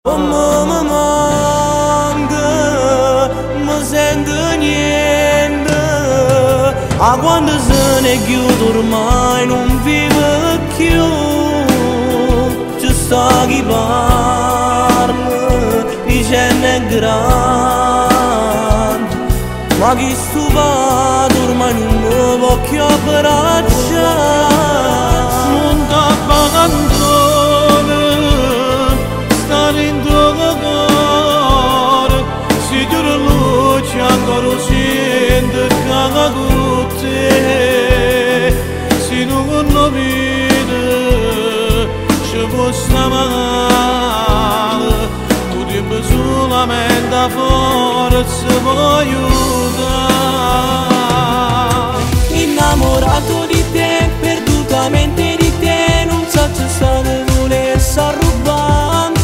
Mi manca, mi sento niente. A quando se ne chiude ormai non vive più. Ci sta chi parla, dicendo è grande, ma chi stupato ormai non mi può più abbracciare. Non t'ha pagando, stare in tuo cuore, si tu luce ancora sente caga con te. Se non capite, ci fosse male, tu dimmi solamente a forza puoi aiutare. Innamorato di te, perdutamente di te, non so se stare volesse arrubare.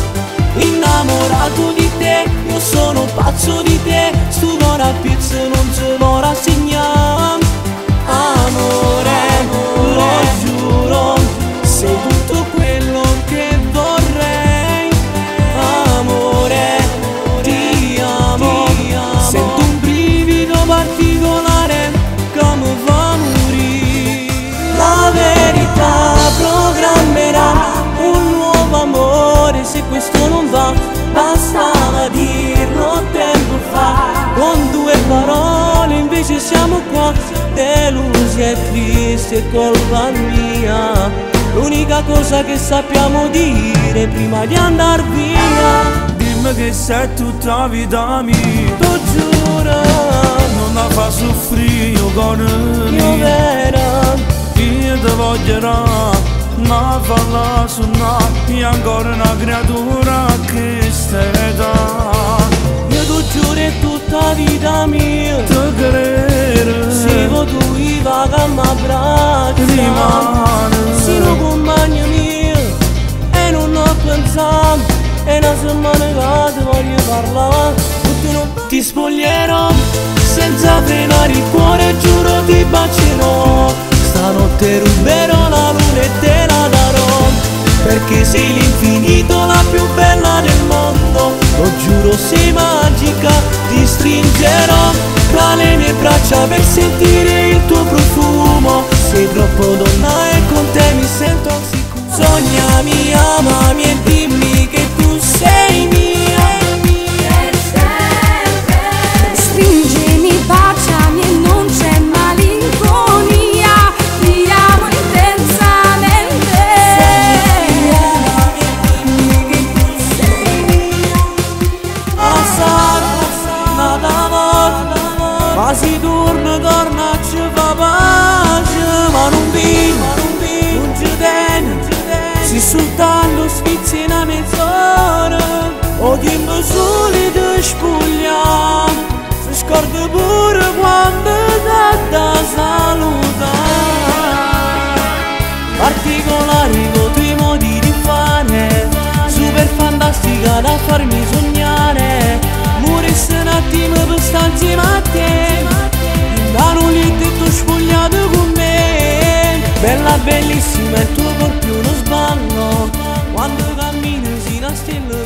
Innamorato di te, io sono pazzo di te, stu cuore a pizza non si può rassegnare. Amore, lo giuro, sei tutto quello che vorrei. Amore, ti amo, sento un brivido particolare che mi fa morire. La verità programmerà un nuovo amore, se questo non va bastava dirlo tempo fa. Con due parole invece siamo qua, delusi e tristi, è colpa mia. L'unica cosa che sappiamo dire prima di andar via. Dimmi che sei tutta la vita mia, Lo giuro, non la fa soffrire con io me. vera, Io ti voglierò, ma falla suonare, io ancora una creatura che stai da. io ti giuro è tutta vita mia. Ti credere, Se tu i vaga m'abbraccia, rimane. sei un compagno mio e non ho pensato. È una settimana che ti voglio parlare. Ti spoglierò senza frenare il cuore, giuro ti bacerò. Stanotte ruberò la luna e te la darò, perché sei l'infinito, la più bella del mondo. Lo giuro sei magica, ti stringerò tra le mie braccia per sentire il tuo profumo. Sei troppo donna e con te mi sento sicuro. Sognami, amami e dimmi che tu sei mia. Stringimi, baciami e non c'è malinconia, ti amo intensamente. Nata volta, ma si torna torna ci fa pace. Ma non vivo, non ci tengo, se soltanto sfizzi una mezz'ora. O dimmi soli ti spogliamo, si scorda pure quando da salutare. Particolari con i tuoi modi di fare, super fantastica da farmi sognare. Morisse un attimo per stare insieme a te, da un letto spogliato con me. Bella bellissima il tuo corpo uno sballo, quando cammini si una stella